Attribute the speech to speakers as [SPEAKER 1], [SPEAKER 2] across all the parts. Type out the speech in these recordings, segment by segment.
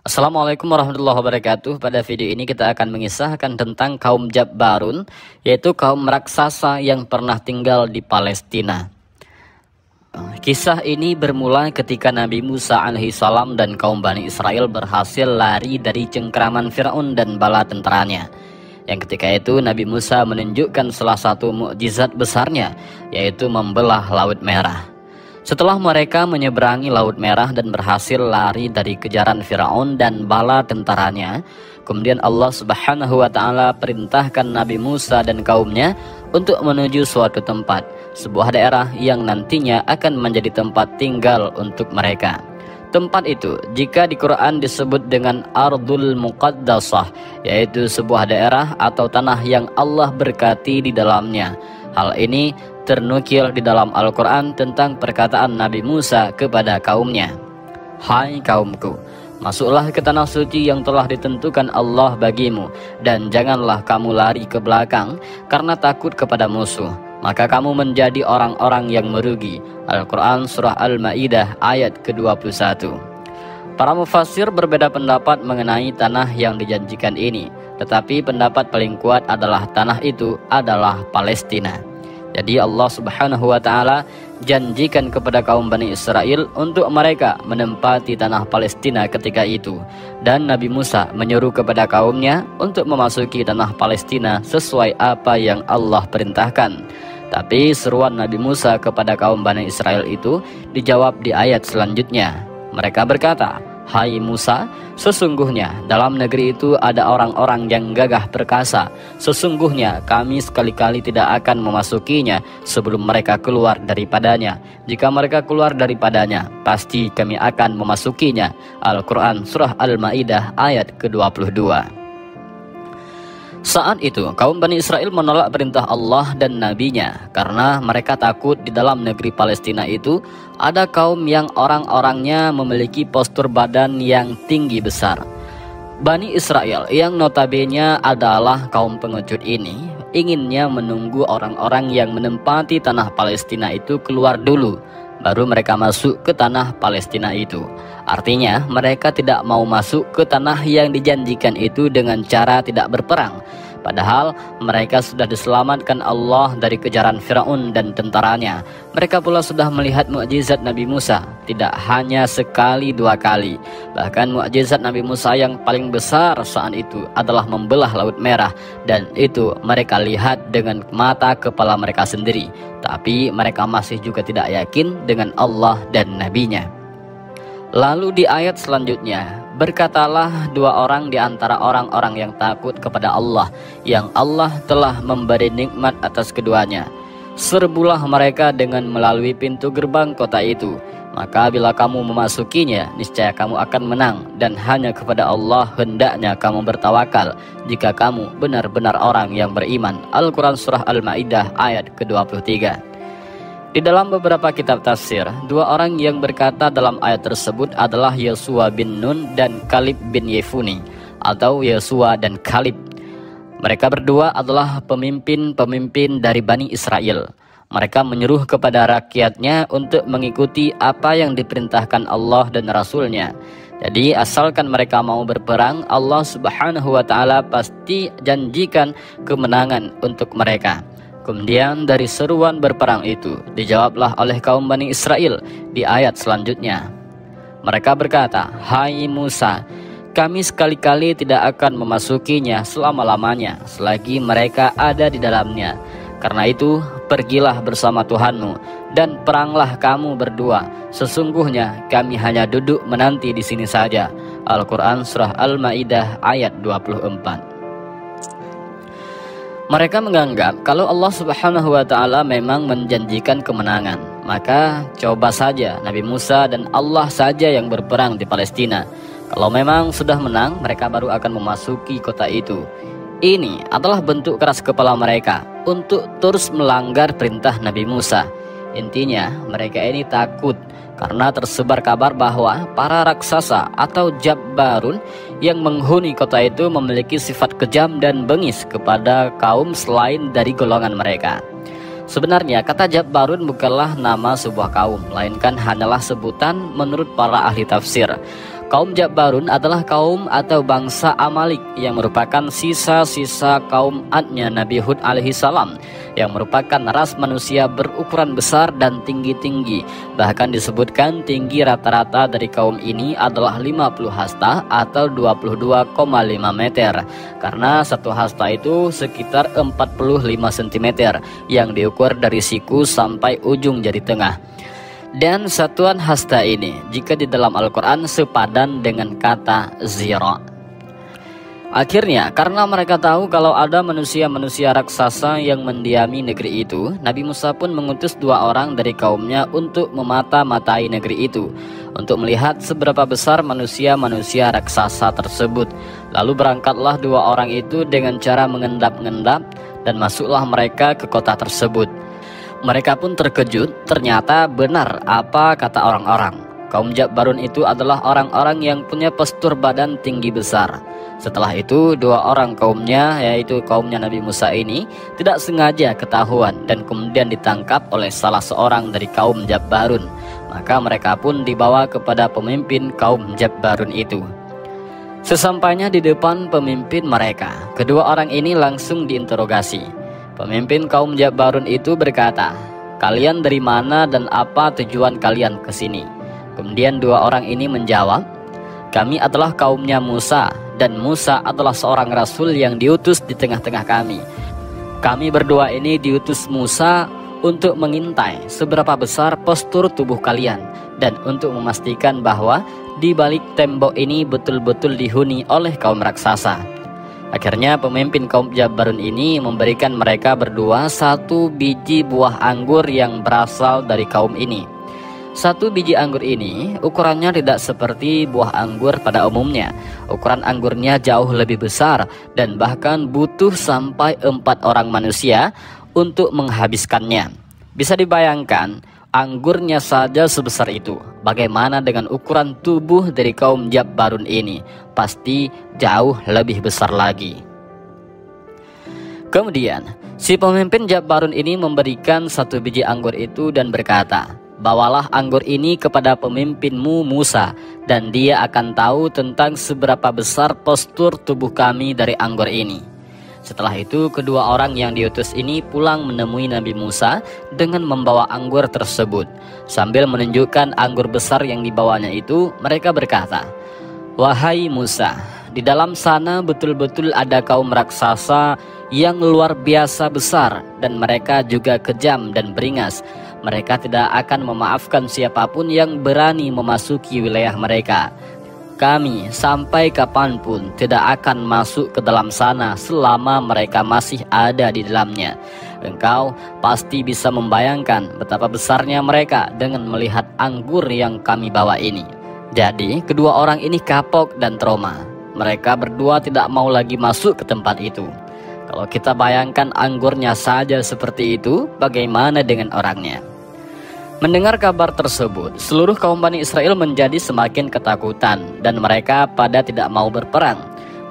[SPEAKER 1] Assalamualaikum warahmatullahi wabarakatuh. Pada video ini kita akan mengisahkan tentang kaum Jabbarun, yaitu kaum raksasa yang pernah tinggal di Palestina. Kisah ini bermula ketika Nabi Musa alaihissalam dan kaum Bani Israel berhasil lari dari cengkraman Fir'aun dan bala tentaranya. Yang ketika itu Nabi Musa menunjukkan salah satu mukjizat besarnya, yaitu membelah Laut Merah. Setelah mereka menyeberangi Laut Merah dan berhasil lari dari kejaran Firaun dan bala tentaranya, kemudian Allah Subhanahu wa Ta'ala perintahkan Nabi Musa dan kaumnya untuk menuju suatu tempat, sebuah daerah yang nantinya akan menjadi tempat tinggal untuk mereka. Tempat itu jika di Quran disebut dengan Ardul Muqaddasah, yaitu sebuah daerah atau tanah yang Allah berkati di dalamnya. Hal ini ternukil di dalam Al-Quran tentang perkataan Nabi Musa kepada kaumnya. Hai kaumku, masuklah ke tanah suci yang telah ditentukan Allah bagimu, dan janganlah kamu lari ke belakang karena takut kepada musuh, maka kamu menjadi orang-orang yang merugi. Al-Quran Surah Al-Ma'idah ayat ke-21. Para mufassir berbeda pendapat mengenai tanah yang dijanjikan ini, tetapi pendapat paling kuat adalah tanah itu adalah Palestina. Jadi Allah Subhanahu wa Ta'ala janjikan kepada kaum Bani Israel untuk mereka menempati tanah Palestina ketika itu, dan Nabi Musa menyuruh kepada kaumnya untuk memasuki tanah Palestina sesuai apa yang Allah perintahkan. Tapi seruan Nabi Musa kepada kaum Bani Israel itu dijawab di ayat selanjutnya. Mereka berkata, hai Musa, sesungguhnya dalam negeri itu ada orang-orang yang gagah perkasa. Sesungguhnya kami sekali-kali tidak akan memasukinya sebelum mereka keluar daripadanya. Jika mereka keluar daripadanya, pasti kami akan memasukinya. Al-Quran Surah Al-Ma'idah ayat ke-22. Saat itu kaum Bani Israel menolak perintah Allah dan nabinya karena mereka takut di dalam negeri Palestina itu ada kaum yang orang-orangnya memiliki postur badan yang tinggi besar. Bani Israel yang notabene adalah kaum pengecut ini inginnya menunggu orang-orang yang menempati tanah Palestina itu keluar dulu, baru mereka masuk ke tanah Palestina itu. Artinya mereka tidak mau masuk ke tanah yang dijanjikan itu dengan cara tidak berperang. Padahal mereka sudah diselamatkan Allah dari kejaran Firaun dan tentaranya. Mereka pula sudah melihat mukjizat Nabi Musa, tidak hanya sekali dua kali. Bahkan mukjizat Nabi Musa yang paling besar saat itu adalah membelah Laut Merah, dan itu mereka lihat dengan mata kepala mereka sendiri. Tapi mereka masih juga tidak yakin dengan Allah dan nabinya. Lalu di ayat selanjutnya, berkatalah dua orang di antara orang-orang yang takut kepada Allah, yang Allah telah memberi nikmat atas keduanya. Serbulah mereka dengan melalui pintu gerbang kota itu. Maka bila kamu memasukinya, niscaya kamu akan menang, dan hanya kepada Allah hendaknya kamu bertawakal, jika kamu benar-benar orang yang beriman. Al-Quran Surah Al-Ma'idah ayat ke-23. Di dalam beberapa kitab tafsir, dua orang yang berkata dalam ayat tersebut adalah Yosua bin Nun dan Kalib bin Yefune, atau Yosua dan Kalib. Mereka berdua adalah pemimpin-pemimpin dari Bani Israel. Mereka menyuruh kepada rakyatnya untuk mengikuti apa yang diperintahkan Allah dan Rasulnya. Jadi asalkan mereka mau berperang, Allah Subhanahu wa Ta'ala pasti janjikan kemenangan untuk mereka. Kemudian dari seruan berperang itu dijawablah oleh kaum Bani Israel di ayat selanjutnya. Mereka berkata, hai Musa, kami sekali-kali tidak akan memasukinya selama-lamanya selagi mereka ada di dalamnya. Karena itu pergilah bersama Tuhanmu dan peranglah kamu berdua. Sesungguhnya kami hanya duduk menanti di sini saja. Al-Quran Surah Al-Ma'idah ayat 24. Mereka menganggap kalau Allah Subhanahu wa Ta'ala memang menjanjikan kemenangan, maka coba saja Nabi Musa dan Allah saja yang berperang di Palestina. Kalau memang sudah menang, mereka baru akan memasuki kota itu. Ini adalah bentuk keras kepala mereka untuk terus melanggar perintah Nabi Musa. Intinya mereka ini takut karena tersebar kabar bahwa para raksasa atau Jabbarun yang menghuni kota itu memiliki sifat kejam dan bengis kepada kaum selain dari golongan mereka. Sebenarnya kata Jabbarun bukanlah nama sebuah kaum, melainkan hanyalah sebutan menurut para ahli tafsir. Kaum Jabbarun adalah kaum atau bangsa Amalik yang merupakan sisa-sisa kaum Adnya Nabi Hud alaihissalam, yang merupakan ras manusia berukuran besar dan tinggi-tinggi. Bahkan disebutkan tinggi rata-rata dari kaum ini adalah 50 hasta atau 22,5 meter, karena satu hasta itu sekitar 45 cm yang diukur dari siku sampai ujung jari tengah. Dan satuan hasta ini jika di dalam Al-Quran sepadan dengan kata zira. Akhirnya karena mereka tahu kalau ada manusia-manusia raksasa yang mendiami negeri itu, Nabi Musa pun mengutus 2 orang dari kaumnya untuk memata-matai negeri itu, untuk melihat seberapa besar manusia-manusia raksasa tersebut. Lalu berangkatlah 2 orang itu dengan cara mengendap-endap, dan masuklah mereka ke kota tersebut. Mereka pun terkejut, ternyata benar apa kata orang-orang. Kaum Jabbarun itu adalah orang-orang yang punya postur badan tinggi besar. Setelah itu 2 orang kaumnya, yaitu kaumnya Nabi Musa ini, tidak sengaja ketahuan dan kemudian ditangkap oleh salah seorang dari kaum Jabbarun. Maka mereka pun dibawa kepada pemimpin kaum Jabbarun itu. Sesampainya di depan pemimpin mereka, kedua orang ini langsung diinterogasi. Pemimpin kaum Jabbarun itu berkata, "Kalian dari mana dan apa tujuan kalian ke sini?" Kemudian 2 orang ini menjawab, "Kami adalah kaumnya Musa, dan Musa adalah seorang rasul yang diutus di tengah-tengah kami. Kami berdua ini diutus Musa untuk mengintai seberapa besar postur tubuh kalian, dan untuk memastikan bahwa di balik tembok ini betul-betul dihuni oleh kaum raksasa." Akhirnya pemimpin kaum Jabbarun ini memberikan mereka berdua 1 biji buah anggur yang berasal dari kaum ini. 1 biji anggur ini ukurannya tidak seperti buah anggur pada umumnya. Ukuran anggurnya jauh lebih besar dan bahkan butuh sampai 4 orang manusia untuk menghabiskannya. Bisa dibayangkan anggurnya saja sebesar itu. Bagaimana dengan ukuran tubuh dari kaum Jabbarun ini? Pasti jauh lebih besar lagi. Kemudian si pemimpin Jabbarun ini memberikan 1 biji anggur itu dan berkata, "Bawalah anggur ini kepada pemimpinmu Musa, dan dia akan tahu tentang seberapa besar postur tubuh kami dari anggur ini." Setelah itu kedua orang yang diutus ini pulang menemui Nabi Musa dengan membawa anggur tersebut. Sambil menunjukkan anggur besar yang dibawanya itu, mereka berkata, "Wahai Musa, di dalam sana betul-betul ada kaum raksasa yang luar biasa besar, dan mereka juga kejam dan beringas. Mereka tidak akan memaafkan siapapun yang berani memasuki wilayah mereka. Kami sampai kapanpun tidak akan masuk ke dalam sana selama mereka masih ada di dalamnya. Engkau pasti bisa membayangkan betapa besarnya mereka dengan melihat anggur yang kami bawa ini." Jadi kedua orang ini kapok dan trauma. Mereka berdua tidak mau lagi masuk ke tempat itu. Kalau kita bayangkan anggurnya saja seperti itu, bagaimana dengan orangnya? Mendengar kabar tersebut, seluruh kaum Bani Israel menjadi semakin ketakutan dan mereka pada tidak mau berperang.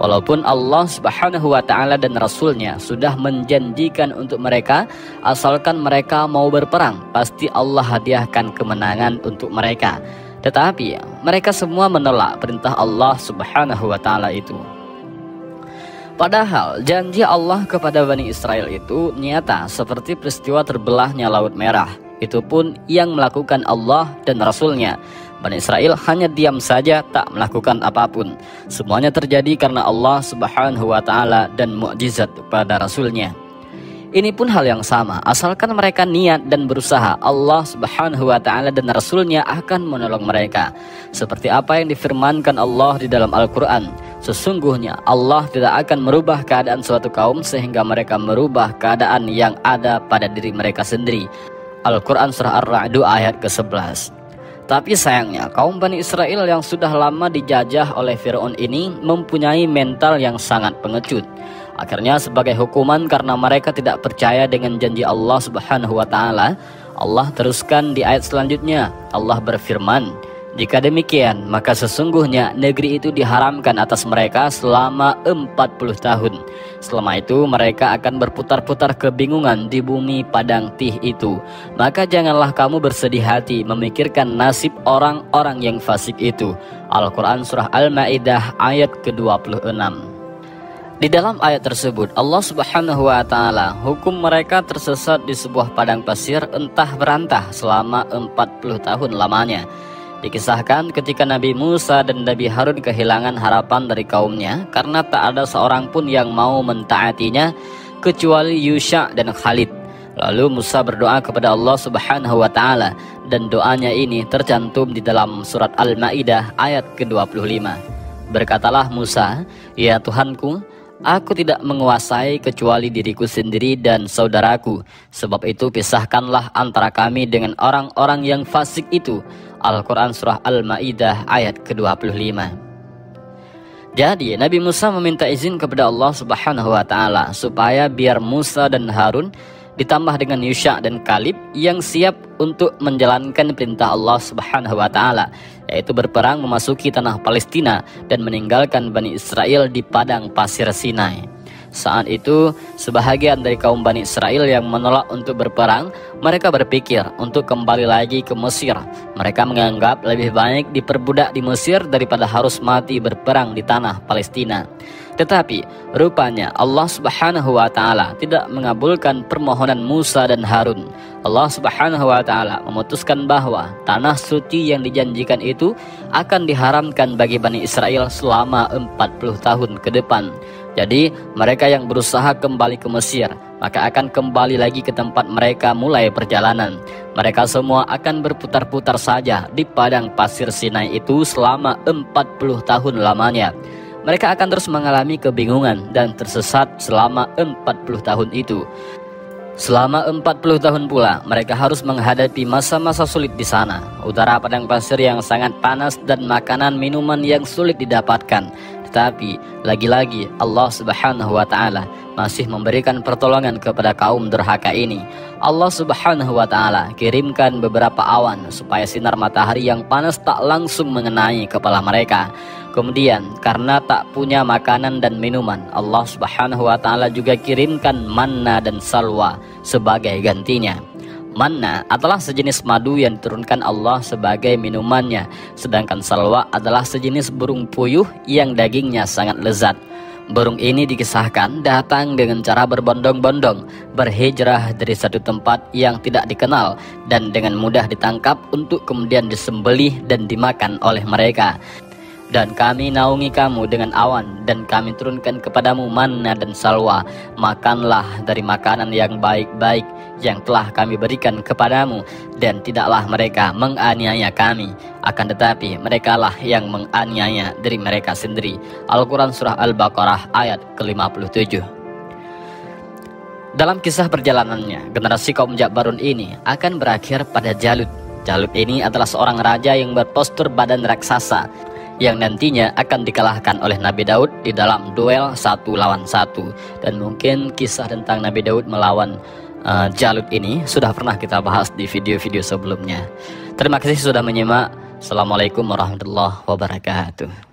[SPEAKER 1] Walaupun Allah Subhanahu wa Ta'ala dan Rasulnya sudah menjanjikan untuk mereka, asalkan mereka mau berperang, pasti Allah hadiahkan kemenangan untuk mereka. Tetapi mereka semua menolak perintah Allah Subhanahu wa Ta'ala itu. Padahal janji Allah kepada Bani Israel itu nyata seperti peristiwa terbelahnya Laut Merah. Itu pun yang melakukan Allah dan Rasulnya. Bani Israel hanya diam saja, tak melakukan apapun. Semuanya terjadi karena Allah Subhanahu wa Ta'ala dan mukjizat pada Rasulnya. Ini pun hal yang sama, asalkan mereka niat dan berusaha, Allah Subhanahu wa Ta'ala dan Rasulnya akan menolong mereka. Seperti apa yang difirmankan Allah di dalam Al-Quran, sesungguhnya Allah tidak akan merubah keadaan suatu kaum sehingga mereka merubah keadaan yang ada pada diri mereka sendiri. Al-Quran Surah Ar-Ra'd ayat ke-11. Tapi sayangnya kaum Bani Israel yang sudah lama dijajah oleh Fir'aun ini mempunyai mental yang sangat pengecut. Akhirnya sebagai hukuman karena mereka tidak percaya dengan janji Allah Subhanahu wa Ta'ala, Allah teruskan di ayat selanjutnya. Allah berfirman, Jika demikian, maka sesungguhnya negeri itu diharamkan atas mereka selama 40 tahun. Selama itu mereka akan berputar-putar kebingungan di bumi padang tih itu. Maka janganlah kamu bersedih hati memikirkan nasib orang-orang yang fasik itu. Al-Quran Surah Al-Ma'idah ayat ke-26. Di dalam ayat tersebut Allah Subhanahu wa Ta'ala hukum mereka tersesat di sebuah padang pasir entah berantah selama 40 tahun lamanya. Dikisahkan ketika Nabi Musa dan Nabi Harun kehilangan harapan dari kaumnya karena tak ada seorang pun yang mau mentaatinya kecuali Yusha dan Khalid. Lalu Musa berdoa kepada Allah Subhanahu wa Ta'ala dan doanya ini tercantum di dalam surat Al-Ma'idah ayat ke-25. Berkatalah Musa, "Ya Tuhanku, aku tidak menguasai kecuali diriku sendiri dan saudaraku. Sebab itu pisahkanlah antara kami dengan orang-orang yang fasik itu." Al-Quran Surah Al-Ma'idah ayat ke-25. Jadi Nabi Musa meminta izin kepada Allah Subhanahu wa Ta'ala supaya biar Musa dan Harun ditambah dengan Yusha dan Kalib yang siap untuk menjalankan perintah Allah Subhanahu wa Ta'ala, yaitu berperang memasuki tanah Palestina dan meninggalkan Bani Israel di padang pasir Sinai. Saat itu sebahagian dari kaum Bani Israel yang menolak untuk berperang, mereka berpikir untuk kembali lagi ke Mesir. Mereka menganggap lebih baik diperbudak di Mesir daripada harus mati berperang di tanah Palestina. Tetapi rupanya Allah Subhanahu wa Ta'ala tidak mengabulkan permohonan Musa dan Harun. Allah Subhanahu wa Ta'ala memutuskan bahwa tanah suci yang dijanjikan itu akan diharamkan bagi Bani Israel selama 40 tahun ke depan. Jadi mereka yang berusaha kembali ke Mesir maka akan kembali lagi ke tempat mereka mulai perjalanan. Mereka semua akan berputar-putar saja di padang pasir Sinai itu selama 40 tahun lamanya. Mereka akan terus mengalami kebingungan dan tersesat selama 40 tahun itu. Selama 40 tahun pula mereka harus menghadapi masa-masa sulit di sana. Udara padang pasir yang sangat panas dan makanan minuman yang sulit didapatkan. Tetapi lagi-lagi Allah Subhanahu wa Ta'ala masih memberikan pertolongan kepada kaum durhaka ini. Allah Subhanahu wa Ta'ala kirimkan beberapa awan supaya sinar matahari yang panas tak langsung mengenai kepala mereka. Kemudian karena tak punya makanan dan minuman, Allah Subhanahu wa Ta'ala juga kirimkan manna dan salwa sebagai gantinya. Manna adalah sejenis madu yang diturunkan Allah sebagai minumannya, sedangkan salwa adalah sejenis burung puyuh yang dagingnya sangat lezat. Burung ini dikisahkan datang dengan cara berbondong-bondong, berhijrah dari satu tempat yang tidak dikenal dan dengan mudah ditangkap untuk kemudian disembelih dan dimakan oleh mereka. Dan kami naungi kamu dengan awan dan kami turunkan kepadamu manna dan salwa. Makanlah dari makanan yang baik-baik yang telah kami berikan kepadamu, dan tidaklah mereka menganiaya kami, akan tetapi merekalah yang menganiaya diri mereka sendiri. Al-Quran Surah Al-Baqarah ayat ke-57. Dalam kisah perjalanannya, generasi kaum Ja'barun ini akan berakhir pada Jalut. Jalut ini adalah seorang raja yang berpostur badan raksasa, yang nantinya akan dikalahkan oleh Nabi Daud di dalam duel 1 lawan 1. Dan mungkin kisah tentang Nabi Daud melawan Jalut ini sudah pernah kita bahas di video-video sebelumnya. Terima kasih sudah menyimak. Assalamualaikum warahmatullahi wabarakatuh.